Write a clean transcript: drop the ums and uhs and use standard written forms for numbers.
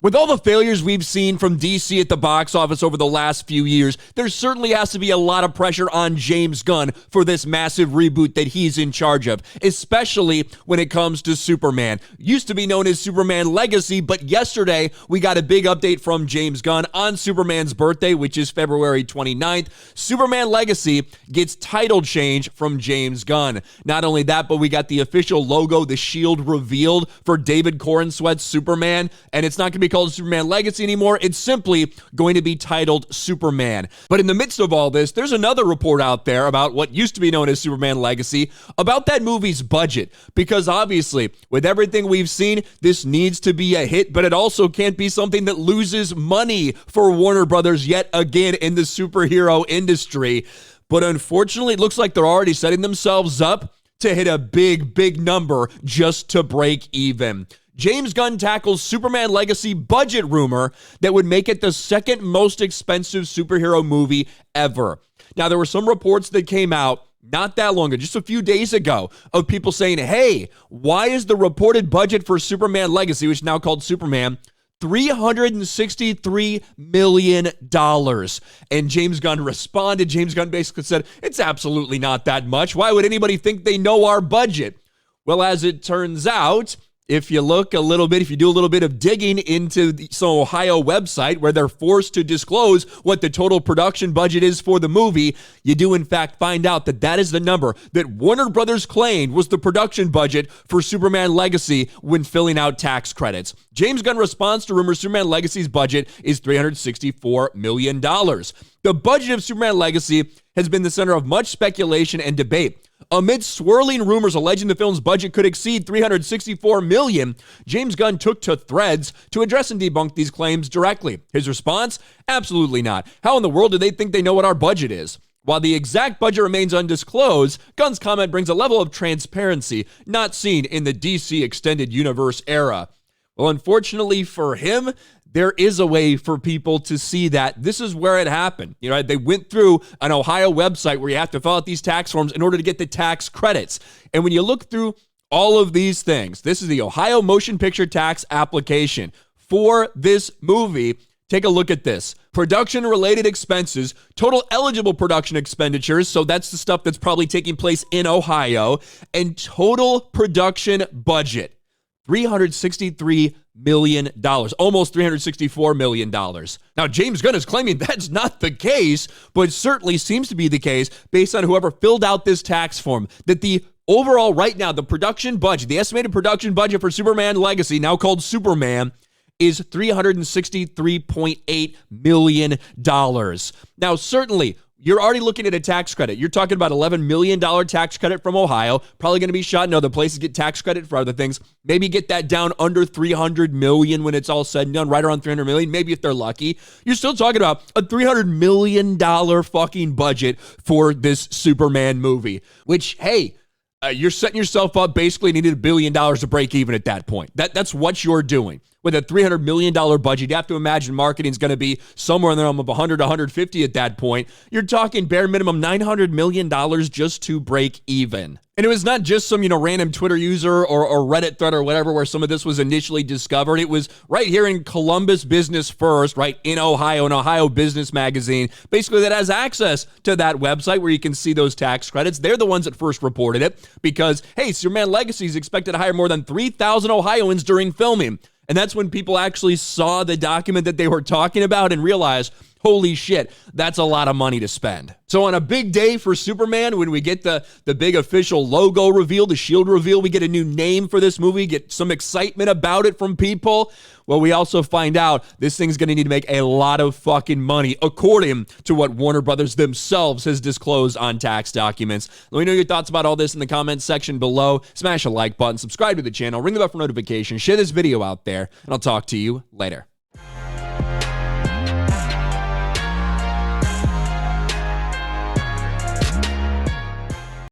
With all the failures we've seen from DC at the box office over the last few years, there certainly has to be a lot of pressure on James Gunn for this massive reboot that he's in charge of, especially when it comes to Superman. Used to be known as Superman Legacy, but yesterday we got a big update from James Gunn on Superman's birthday, which is February 29th. Superman Legacy gets title change from James Gunn. Not only that, but we got the official logo, the shield revealed for David Corenswet's Superman, and it's not going to be called Superman Legacy anymore. It's simply going to be titled Superman. But in the midst of all this, there's another report out there about what used to be known as Superman Legacy, about that movie's budget, because obviously with everything we've seen, this needs to be a hit, but it also can't be something that loses money for Warner Brothers yet again in the superhero industry. But unfortunately, it looks like they're already setting themselves up to hit a big number just to break even. James Gunn tackles Superman Legacy budget rumor that would make it the second most expensive superhero movie ever. Now, there were some reports that came out not that long ago, just a few days ago, of people saying, hey, why is the reported budget for Superman Legacy, which is now called Superman, $363 million? And James Gunn responded. James Gunn basically said, it's absolutely not that much. Why would anybody think they know our budget? Well, as it turns out, if you look a little bit, if you do a little bit of digging into some Ohio website where they're forced to disclose what the total production budget is for the movie, you do in fact find out that that is the number that Warner Brothers claimed was the production budget for Superman Legacy when filling out tax credits. James Gunn responds to rumors Superman Legacy's budget is $364 million. The budget of Superman Legacy has been the center of much speculation and debate. Amid swirling rumors alleging the film's budget could exceed $364 million, James Gunn took to Threads to address and debunk these claims directly. His response? Absolutely not. How in the world do they think they know what our budget is? While the exact budget remains undisclosed, Gunn's comment brings a level of transparency not seen in the DC Extended Universe era. Well, unfortunately for him, there is a way for people to see that this is where it happened. You know, they went through an Ohio website where you have to fill out these tax forms in order to get the tax credits. And when you look through all of these things, this is the Ohio Motion Picture Tax application for this movie. Take a look at this. Production-related expenses, total eligible production expenditures, so that's the stuff that's probably taking place in Ohio, and total production budget, $363 million, almost $364 million. Now, James Gunn is claiming that's not the case, but it certainly seems to be the case based on whoever filled out this tax form, that the overall right now, the production budget, the estimated production budget for Superman Legacy, now called Superman, is $363.8 million. Now, certainly, you're already looking at a tax credit. You're talking about $11 million tax credit from Ohio. Probably going to be shot in other places, get tax credit for other things. Maybe get that down under $300 million when it's all said and done, right around $300 million. Maybe if they're lucky. You're still talking about a $300 million fucking budget for this Superman movie, which, hey, you're setting yourself up basically needed $1 billion to break even at that point. That's what you're doing. With a $300 million budget, you have to imagine marketing is going to be somewhere in the realm of 100 to 150 at that point. You're talking bare minimum $900 million just to break even. And it was not just some, random Twitter user or Reddit thread or whatever where some of this was initially discovered. It was right here in Columbus Business First, right in Ohio, an Ohio business magazine, basically that has access to that website where you can see those tax credits. They're the ones that first reported it because, hey, Superman Legacy is expected to hire more than 3,000 Ohioans during filming. And that's when people actually saw the document that they were talking about and realized, holy shit, that's a lot of money to spend. So on a big day for Superman, when we get the big official logo reveal, the shield reveal, we get a new name for this movie, get some excitement about it from people. Well, we also find out this thing's going to need to make a lot of fucking money, according to what Warner Brothers themselves has disclosed on tax documents. Let me know your thoughts about all this in the comments section below. Smash a like button, subscribe to the channel, ring the bell for notifications, share this video out there, and I'll talk to you later.